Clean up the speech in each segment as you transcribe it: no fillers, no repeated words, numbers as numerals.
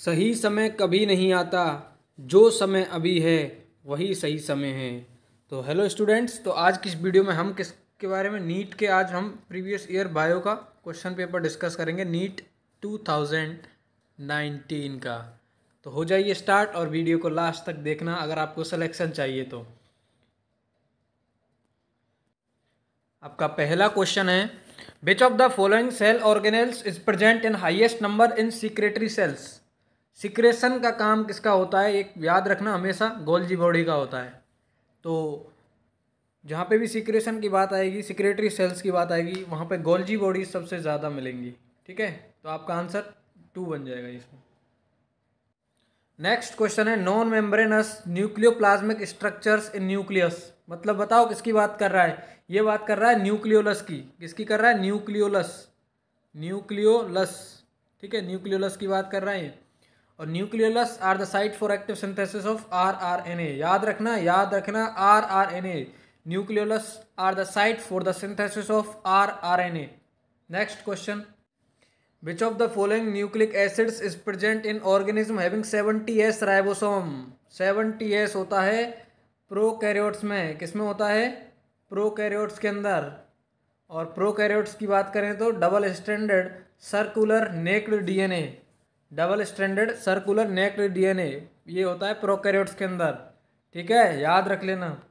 सही समय कभी नहीं आता, जो समय अभी है वही सही समय है। तो हेलो स्टूडेंट्स, तो आज की इस वीडियो में हम किसके बारे में, नीट के आज हम प्रीवियस ईयर बायो का क्वेश्चन पेपर डिस्कस करेंगे, नीट 2019 का। तो हो जाइए स्टार्ट और वीडियो को लास्ट तक देखना अगर आपको सिलेक्शन चाहिए तो। आपका पहला क्वेश्चन है, which of the following cell organelles is present in highest number in secretory cells. Secretion का काम किसका होता है, एक याद रखना हमेशा, गोल्जी बॉडी का होता है। तो जहाँ पे भी सिक्रेशन की बात आएगी, सिक्रेटरी सेल्स की बात आएगी, वहाँ पे गोल्जी बॉडी सबसे ज़्यादा मिलेंगी। ठीक है, तो आपका आंसर 2 बन जाएगा इसमें। नेक्स्ट क्वेश्चन है, non membranous nucleoplasmic structures in nucleus. मतलब बताओ किसकी बात कर रहा है, ये बात कर रहा है न्यूक्लियोलस की। किसकी कर रहा है, न्यूक्लियोलस, न्यूक्लियोलस। ठीक है, न्यूक्लियोलस की बात कर रहा है। और nucleolus are the site for active synthesis of rRNA. याद रखना, याद रखना, rRNA. Nucleolus are the site for the synthesis of rRNA. Next question, which of the following nucleic acids is present in organism having 70s ribosome. 70s होता है prokaryotes में। किस में होता है, प्रोकैरियोट्स के अंदर। और प्रोकैरियोट्स की बात करें तो double stranded circular naked DNA, double stranded circular naked DNA ये होता है प्रोकैरियोट्स के अंदर। ठीक है, याद रख लेना।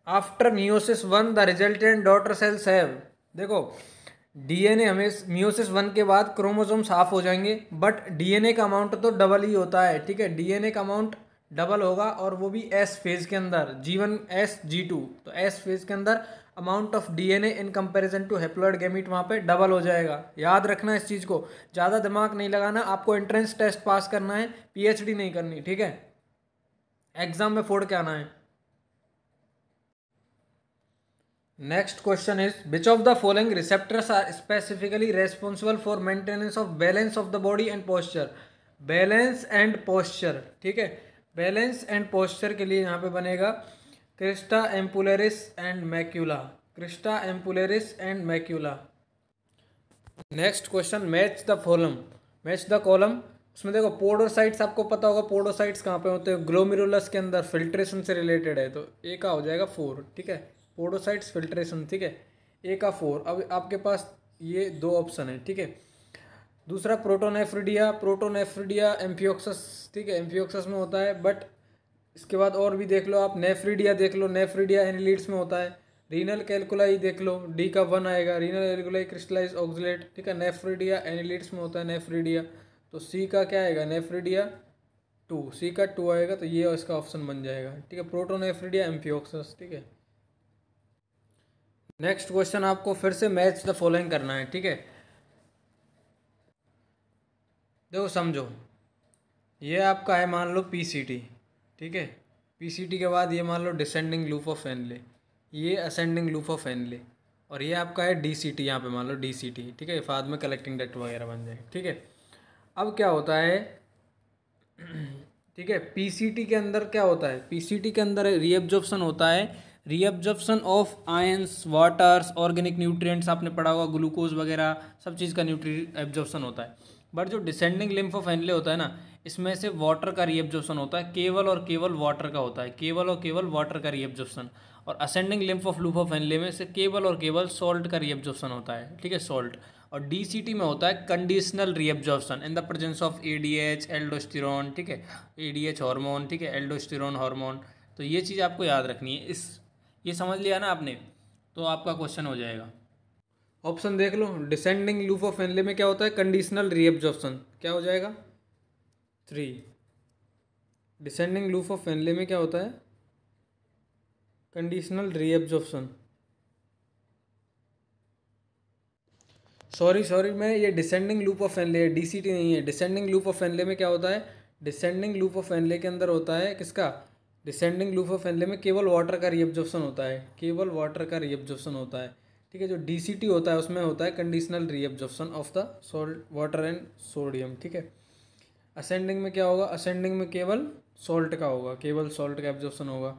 After meiosis 1 the resultant daughter cells have. देखो, डीएनए हमें मियोसिस 1 के बाद क्रोमोसोम साफ हो जाएंगे, बट डीएनए का अमाउंट तो डबल ही होता है। ठीक है, डीएनए का अमाउंट डबल होगा, और वो भी एस फेज के अंदर, G1 S G2। तो एस फेज के अंदर amount of DNA in comparison to haploid gamete वहाँ पे डबल हो जाएगा। याद रखना इस चीज़ को, ज़्यादा दिमाग नहीं लगाना, आपको एंट्रेंस टेस्ट पास करना है, पीएचडी नहीं करनी। ठीक है, एग्जाम में फोड़ के आना है। Next question is, which of the following receptors are specifically responsible for maintenance of balance of the body and posture. Balance and posture, ठीक है, बैलेंस एंड पोस्चर के लिए यहाँ पे बनेगा crista ampullaris and macula, crista ampullaris and macula. Next question, match the column, match the column. उसमें देखो podocytes, आपको पता होगा पोडोसाइट्स कहाँ पे होते हैं, ग्लोमेरुलस के अंदर, फिल्ट्रेशन से रिलेटेड है। तो ए का हो जाएगा 4। ठीक है, पोडोसाइट्स फिल्ट्रेशन। ठीक है, ए का 4। अब आपके पास ये 2 ऑप्शन है। ठीक है, दूसरा प्रोटोनेफ्रिडिया, प्रोटोनेफ्रिडिया एम्फियोक्सस। ठीक है, एम्फियोक्सस में होता है, बट इसके बाद और भी देख लो आप, नेफ्रिडिया देख लो, नेफ्रिडिया एनिलीड्स में होता है। रीनल कैलकुलाई देख लो, डी का 1 आएगा, रीनल कैलकुलाई क्रिस्टलाइज ऑक्सलेट। ठीक है, नेफ्रिडिया एनिलीड्स में होता है, नेफ्रिडिया। तो सी का क्या आएगा, नेफ्रिडिया 2, सी का 2 आएगा, तो ये इसका ऑप्शन बन जाएगा। ठीक है, प्रोटोनेफ्रिडिया एम्फियोक्सस। ठीक है, नेक्स्ट क्वेश्चन आपको फिर से मैच द फॉलोइंग करना है। ठीक है, देखो समझो, ये आपका है मान लो पीसीटी। ठीक है, पीसीटी के बाद ये मान लो डिसेंडिंग लूप ऑफ एनले, ये असेंडिंग लूप ऑफ एनले, और ये आपका है डीसीटी, यहाँ पे मान लो डीसीटी। ठीक है, बाद में कलेक्टिंग डक्ट वगैरह बन जाए। ठीक है, अब क्या होता है, ठीक है, पीसीटी के अंदर क्या होता है, पीसीटी के अंदर रीअब्जॉर्प्शन होता है, reabsorption of ions, waters, organic nutrients आपने पढ़ा होगा, ग्लूकोज वगैरह सब चीज़ का न्यूट्री एब्जॉर्प्शन होता है। बट जो डिसेंडिंग लिम्फ ऑफ एनले होता है ना, इसमें से वाटर का रीअब्जॉर्प्शन होता है, केवल और केवल वाटर का होता है, केवल और केवल वाटर का रीअब्जॉर्प्शन। और ascending lymph of loop of Henle में से केवल और केवल सॉल्ट का रीअब्जॉर्प्शन होता है। ठीक है, सॉल्ट। और डीसीटी में होता है conditional reabsorption in the presence of ADH, aldosterone. ठीक है, एडीएच हार्मोन, ठीक है, एल्डोस्टेरोन हार्मोन। तो ये चीज़ आपको याद रखनी है। ये समझ लिया ना आपने, तो आपका क्वेश्चन हो जाएगा। ऑप्शन देख लो, डिसेंडिंग लूप ऑफ एनले में क्या होता है, कंडीशनल रीअब्जॉर्प्शन, क्या हो जाएगा 3। डिसेंडिंग लूप ऑफ एनले में क्या होता है, कंडीशनल रीअब्जॉर्प्शन। सॉरी मैं ये डिसेंडिंग लूप ऑफ एनले है, डीसीटी नहीं है। डिसेंडिंग लूप ऑफ एनले में क्या होता है, डिसेंडिंग लूप ऑफ एनले के अंदर होता है किसका, डिसेंडिंग लूप ऑफ एनले में केवल वाटर का रीअब्जॉर्प्शन होता है, केवल वाटर का रीअब्जॉर्प्शन होता है। ठीक है, जो डीसीटी होता है उसमें होता है conditional reabsorption of the salt, water and sodium. ठीक है, असेंडिंग में क्या होगा, असेंडिंग में केवल सॉल्ट का होगा, केवल सॉल्ट का एब्जॉर्प्शन होगा।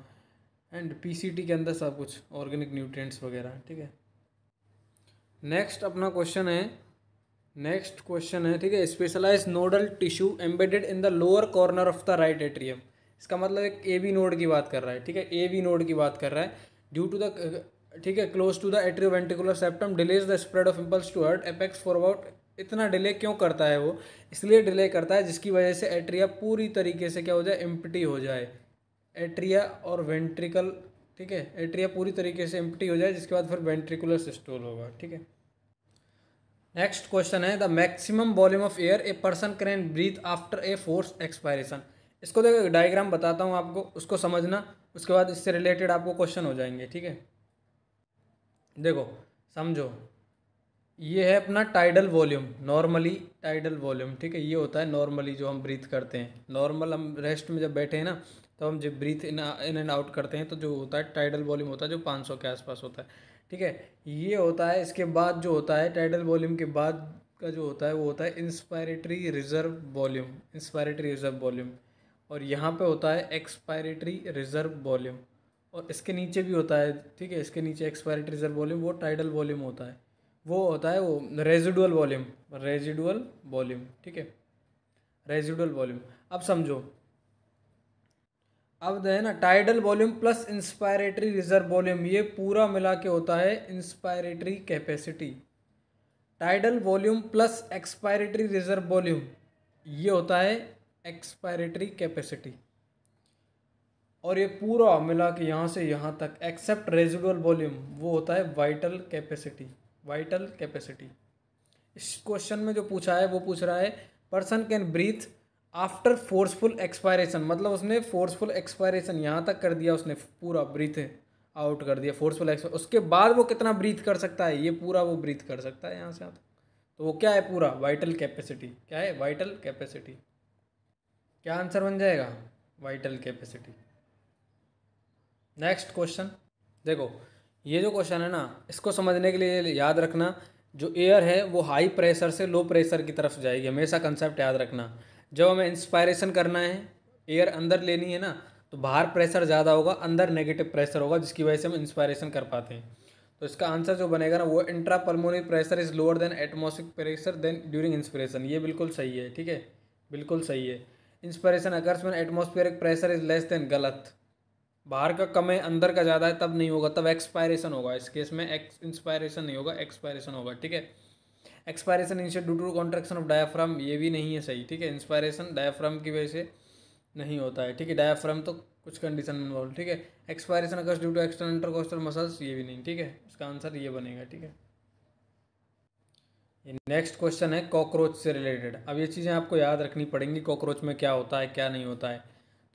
एंड पीसीटी के अंदर सब कुछ ऑर्गेनिक न्यूट्रिएंट्स वगैरह। ठीक है, नेक्स्ट अपना क्वेश्चन है, नेक्स्ट क्वेश्चन है, ठीक है, specialise nodal tissue embedded in the lower corner of the right atrium. इसका मतलब एक ए बी नोड की बात कर रहा है, ठीक है, ए बी नोड की बात कर रहा है। ड्यू टू द, ठीक है, close to the atrioventricular septum delays the spread of impulse to heart apex for about. इतना डिले क्यों करता है वो? इसलिए डिले करता है जिसकी वजह से एट्रिया पूरी तरीके से क्या हो जाए, एम्प्टी हो जाए। एट्रिया और वेंट्रिकल, ठीक है, एट्रिया पूरी तरीके से एम्प्टी हो जाए, जिसके बाद फिर वेंट्रिकुलर सिस्टोल होगा, ठीक है। नेक्स्ट क्वेश्चन है the maximum volume of air a person can breathe after a force expiration. इसको देखो, डायग्राम बताता हूँ आपको, उसको समझना, उसके बाद इससे रिलेटेड आपको क्वेश्चन हो जाएंगे, ठीक है। देखो समझो, ये है अपना tidal volume, normally tidal volume, ठीक है, ये होता है नॉर्मली जो हम ब्रीथ करते हैं। नॉर्मल हम रेस्ट में जब बैठे हैं ना, तो हम जब ब्रीथ इन एंड आउट करते हैं, तो जो होता है टाइडल वॉल्यूम होता है, जो 500 के आसपास होता है, ठीक है, ये होता है। इसके बाद जो होता है टाइडल वॉल्यूम के बाद का जो होता है, वो होता है inspiratory reserve volume, inspiratory reserve volume. और यहाँ पे होता है एक्सपायरेटरी रिजर्व वॉल्यूम, और इसके नीचे भी होता है, ठीक है, इसके नीचे एक्सपायरेटरी रिजर्व वॉल्यूम, वो टाइडल वॉल्यूम होता है, वो होता है वो रेजिडुअल वॉल्यूम, रेजिडुअल वॉल्यूम, ठीक है, रेजिडुअल वॉल्यूम। अब समझो, अब है ना, tidal volume plus inspiratory reserve volume, ये पूरा मिला के होता है inspiratory capacity. Tidal volume plus expiratory reserve volume, ये होता है एक्सपायरेटरी कैपेसिटी। और ये पूरा मिला के यहाँ से यहाँ तक एक्सेप्ट रेजिडुअल वॉल्यूम, वो होता है वाइटल कैपेसिटी, वाइटल कैपेसिटी। इस क्वेश्चन में जो पूछा है, वो पूछ रहा है person can breathe after forceful expiration, मतलब उसने फोर्सफुल एक्सपायरेशन यहाँ तक कर दिया, उसने पूरा ब्रीथ आउट कर दिया फोर्सफुल एक्सपायर, उसके बाद वो कितना ब्रीथ कर सकता है, ये पूरा वो ब्रीथ कर सकता है यहाँ से यहाँ तक। तो वो क्या है, पूरा वाइटल कैपेसिटी, क्या है, वाइटल कैपेसिटी। क्या आंसर बन जाएगा, वाइटल कैपेसिटी। नेक्स्ट क्वेश्चन, देखो ये जो क्वेश्चन है ना, इसको समझने के लिए याद रखना, जो एयर है वो हाई प्रेशर से लो प्रेशर की तरफ जाएगी, हमेशा कंसेप्ट याद रखना। जब हमें इंस्पायरेशन करना है, एयर अंदर लेनी है ना, तो बाहर प्रेशर ज़्यादा होगा, अंदर नेगेटिव प्रेशर होगा, जिसकी वजह से हम इंस्पायरेशन कर पाते हैं। तो इसका आंसर जो बनेगा ना, वो intra pulmonary pressure is lower than atmospheric pressure than during inspiration, ये बिल्कुल सही है, ठीक है, बिल्कुल सही है। Inspiration occurs when atmospheric pressure is less than, गलत। बाहर का कम है, अंदर का ज़्यादा है, तब नहीं होगा, तब एक्सपायरेशन होगा। इस केस में इंस्पायरेशन नहीं होगा, एक्सपायरेशन होगा, ठीक है। Expiration initiate due to contraction of diaphragm, ये भी नहीं है सही, ठीक है, इंस्पायरेशन डायाफ्राम की वजह से नहीं होता है, ठीक है, डायाफ्राम तो कुछ कंडीशन में इन्वॉल्व, ठीक है। Expiration occurs due to external intercostal muscles, ये भी नहीं, ठीक है, इसका आंसर ये बनेगा, ठीक है। नेक्स्ट क्वेश्चन है कॉकरोच से रिलेटेड। अब ये चीज़ें आपको याद रखनी पड़ेंगी, कॉकरोच में क्या होता है क्या नहीं होता है।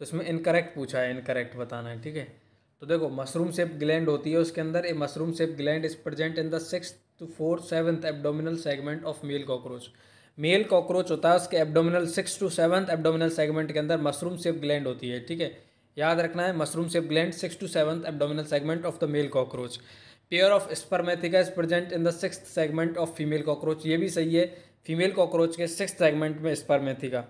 तो इसमें इनकरेक्ट पूछा है, इनकरेक्ट बताना है, ठीक है। तो देखो, मशरूम शेप ग्लैंड होती है, उसके अंदर a mushroom shape gland is present in the 6th to 4th 7th abdominal segment of male cockroach. Male cockroach होता है, उसके abdominal 6th to 7th abdominal segment के अंदर मशरूम शेप ग्लैंड होती है, ठीक है, याद रखना है, mushroom shape gland 6th to 7th abdominal segment of the male cockroach. Pair of spermatheca is present in the 6th segment of female cockroach, ये भी सही है, फीमेल कॉकरोच के 6th सेगमेंट में स्पर्मेथिका,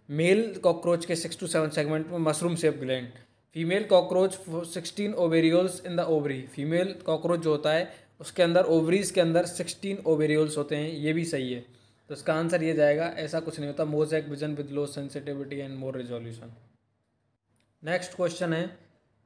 मेल कॉकरोच के 6th to 7th segment में mushroom shape gland. Female cockroach 16 ovarioles in the ovary, female cockroach जो होता है उसके अंदर ओवरीज के अंदर 16 ओवेरियोल्स होते हैं, ये भी सही है। तो इसका आंसर ये जाएगा, ऐसा कुछ नहीं होता, mosaic vision with low sensitivity and more resolution. Next question है,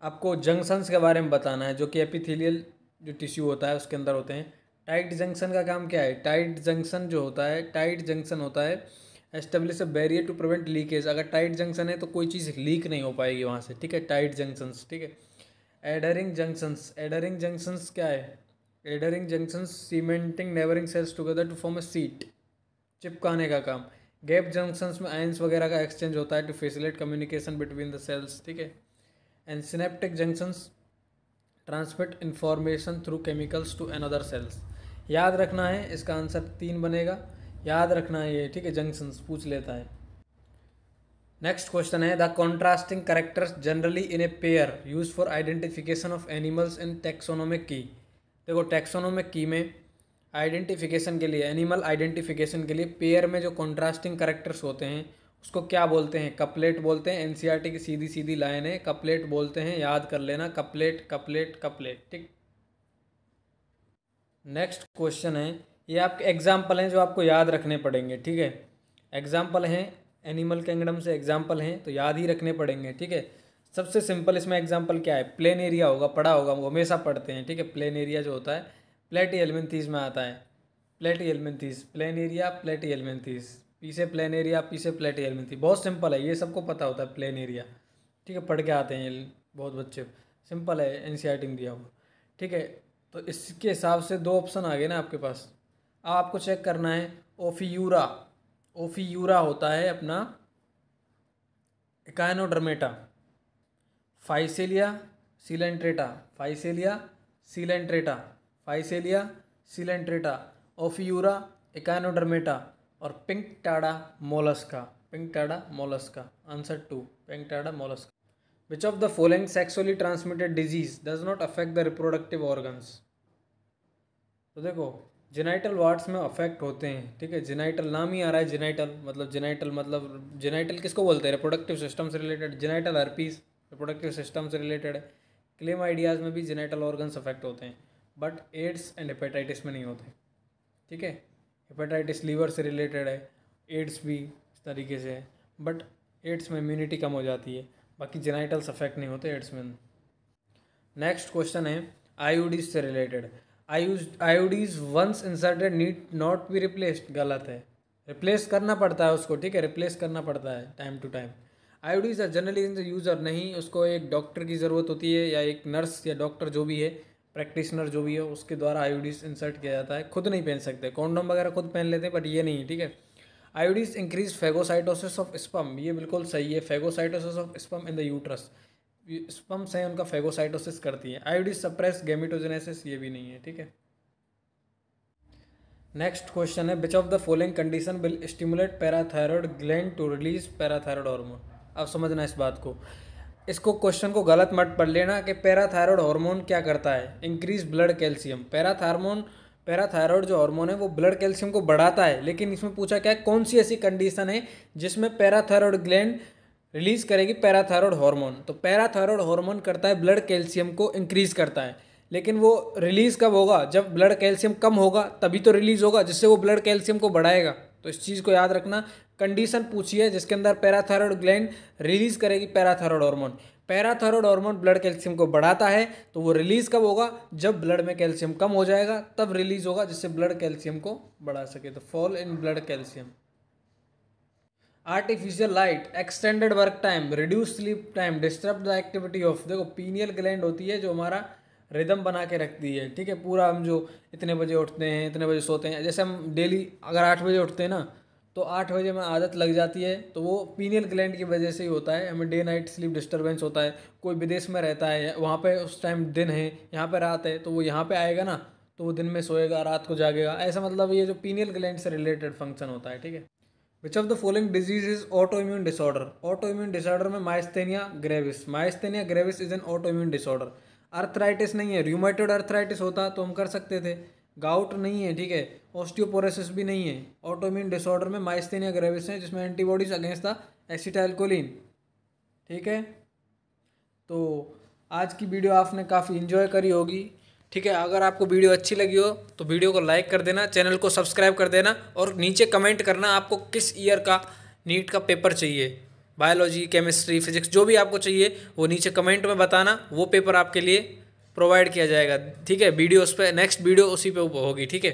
आपको जंक्शंस के बारे में बताना है, जो कि एपिथेलियल जो टिश्यू होता है उसके अंदर होते हैं। टाइट जंक्शन का काम क्या है, टाइट जंक्शन जो होता है, टाइट जंक्शन होता है establish a barrier to prevent leakage. अगर टाइट जंक्शन है तो कोई चीज़ लीक नहीं हो पाएगी वहाँ से, ठीक है, टाइट जंक्शंस, ठीक है। एडहरिंग जंक्शंस, एडहरिंग जंक्शंस क्या है, adhering junctions cementing neighbouring cells together to form a sheet, चिपकाने का काम। गैप जंक्शंस में आयंस वगैरह का एक्सचेंज होता है to facilitate communication between the cells, ठीक है। And synaptic junctions transmit information through chemicals to another cells. याद रखना है, इसका आंसर 3 बनेगा, याद रखना है ये, ठीक है, जंक्शंस पूछ लेता है। नेक्स्ट क्वेश्चन है the contrasting characters generally in a pair use for identification of animals in taxonomic की। देखो, टेक्सोनोमिक की में आइडेंटिफिकेशन के लिए, एनिमल आइडेंटिफिकेशन के लिए पेयर में जो कॉन्ट्रास्टिंग कैरेक्टर्स होते हैं उसको क्या बोलते हैं, कपलेट बोलते हैं। एनसीईआरटी की सीधी सीधी लाइन है, कपलेट बोलते हैं, याद कर लेना, कपलेट कपलेट कपलेट, ठीक। नेक्स्ट क्वेश्चन है ये आपके एग्जाम्पल हैं जो आपको याद रखने पड़ेंगे, ठीक है। एग्जाम्पल हैं, एनिमल किंगडम से एग्जाम्पल हैं तो याद ही रखने पड़ेंगे, ठीक है। सबसे सिंपल इसमें एग्जाम्पल क्या है, प्लेन एरिया होगा, पढ़ा होगा, वो हमेशा पढ़ते हैं, ठीक है। प्लेन एरिया जो होता है प्लेटिहेल्मिन्थीस में आता है, प्लेटिहेल्मिन्थीस, प्लेन एरिया प्लेटिहेल्मिन्थीस, पी से प्लेन एरिया, पी से प्लेटिहेल्मिन्थीस। बहुत सिंपल है, ये सबको पता होता है प्लेन एरिया, ठीक है, पढ़ के आते हैं ये बहुत बच्चे, सिंपल है, एनसीईआरटी में दिया हुआ, ठीक है। तो इसके हिसाब से दो ऑप्शन आ गए ना आपके पास। अब आपको चेक करना है ओफियूरा, ओफियूरा होता है अपना echinodermata, physalia coelenterata, physalia coelenterata, physalia coelenterata, ophiura, echinodermata और pinctada mollusca, pinctada mollusca. Answer 2, pinctada mollusca. Which of the following sexually transmitted disease does not affect the reproductive organs. तो देखो जेनाइटल वार्ड्स में affect होते हैं, ठीक है। Genital नाम ही आ रहा है, जेनाइटल मतलब जेनाइटल किसको बोलते हैं, रिप्रोडक्टिव सिस्टम से related. Genital herpes reproductive system से रिलेटेड है। क्लेमाइडियाज में भी जेनाइटल ऑर्गन्स अफेक्ट होते हैं, बट एड्स एंड हेपेटाइटिस में नहीं होते, ठीक है। हेपेटाइटिस लीवर से रिलेटेड है, एड्स भी इस तरीके से है, बट एड्स में इम्यूनिटी कम हो जाती है, बाकी जेनाइटल्स अफेक्ट नहीं होते एड्स में। नेक्स्ट क्वेश्चन है आईयूडीज से रिलेटेड। IUDs once inserted need not be replaced, गलत है, रिप्लेस करना पड़ता है उसको, ठीक है, रिप्लेस करना पड़ता है time to time. IUDs are generally in the user, नहीं, उसको एक डॉक्टर की ज़रूरत होती है या एक नर्स या डॉक्टर जो भी है, प्रैक्टिशनर जो भी है, उसके द्वारा आईयूडीज इंसर्ट किया जाता है। खुद नहीं पहन सकते, कॉन्डोम वगैरह खुद पहन लेते हैं, बट ये नहीं है, ठीक है। IUDs increase phagocytosis of sperm, ये बिल्कुल सही है, phagocytosis of sperm in the uterus, sperm से उनका फेगोसाइटोसिस करती है। आईयूडीज सप्रेस गैमेटोजेनेसिस, ये भी नहीं है, ठीक है। नेक्स्ट क्वेश्चन है which of the following condition will stimulate parathyroid gland to release parathyroid hormone. अब समझना इस बात को, इसको क्वेश्चन को गलत मत पढ़ लेना कि पैराथायरॉयड हार्मोन क्या करता है, इंक्रीज ब्लड कैल्शियम। पैराथायरॉयड जो हार्मोन है वो ब्लड कैल्शियम को बढ़ाता है, लेकिन इसमें पूछा क्या है, कौन सी ऐसी कंडीशन है जिसमें पैराथायरॉयड ग्लैंड रिलीज करेगी पैराथायरॉयड हार्मोन। तो पैराथायरॉयड हार्मोन करता है ब्लड कैल्शियम को इंक्रीज करता है, लेकिन वो रिलीज कब होगा, जब ब्लड कैल्शियम कम होगा तभी तो रिलीज होगा, जिससे वो ब्लड कैल्शियम को बढ़ाएगा। तो इस चीज़ को याद रखना, कंडीशन पूछी है जिसके अंदर पैराथायरॉयड ग्लैंड रिलीज करेगी parathyroid hormone. Parathyroid hormone blood calcium को बढ़ाता है, तो वो रिलीज कब होगा, जब ब्लड में कैल्शियम कम हो जाएगा तब रिलीज होगा, जिससे ब्लड कैल्शियम को बढ़ा सके। तो fall in blood calcium. Artificial light, extended work time, reduce sleep time, disturb the activity of. देखो पीनियल ग्लैंड होती है जो हमारा रिदम बना के रखती है, ठीक है, पूरा हम जो इतने बजे उठते हैं इतने बजे सोते हैं, जैसे हम डेली अगर 8 बजे उठते हैं ना, तो 8 बजे में आदत लग जाती है, तो वो पीनियल ग्लैंड की वजह से ही होता है। हमें डे नाइट स्लीप डिस्टर्बेंस होता है, कोई विदेश में रहता है, वहाँ पे उस टाइम दिन है, यहाँ पे रात है, तो वो यहाँ पे आएगा ना, तो वो दिन में सोएगा, रात को जागेगा, ऐसा मतलब ये जो पीनियल ग्लैंड से रिलेटेड फंक्शन होता है, ठीक है। Which of the following disease is autoimmune disorder. Autoimmune disorder में myasthenia gravis, myasthenia gravis is an autoimmune disorder. Arthritis नहीं है, रूमेटॉइड अर्थराइटिस होता तो हम कर सकते थे, गाउट नहीं है, ठीक है, ऑस्टियोपोरोसिस भी नहीं है। ऑटो इम्यून डिसऑर्डर में माइस्थेनिया ग्रेविस है, जिसमें एंटीबॉडीज अगेंस्ट द एसिटाइलकोलिन, ठीक है। तो आज की वीडियो आपने काफ़ी इन्जॉय करी होगी, ठीक है। अगर आपको वीडियो अच्छी लगी हो तो वीडियो को लाइक कर देना, चैनल को सब्सक्राइब कर देना, और नीचे कमेंट करना आपको किस ईयर का नीट का पेपर चाहिए, बायोलॉजी, केमिस्ट्री, फिजिक्स, जो भी आपको चाहिए वो नीचे कमेंट में बताना, वो पेपर आपके लिए प्रोवाइड किया जाएगा, ठीक है। वीडियो उस पर, नेक्स्ट वीडियो उसी पे होगी, ठीक है।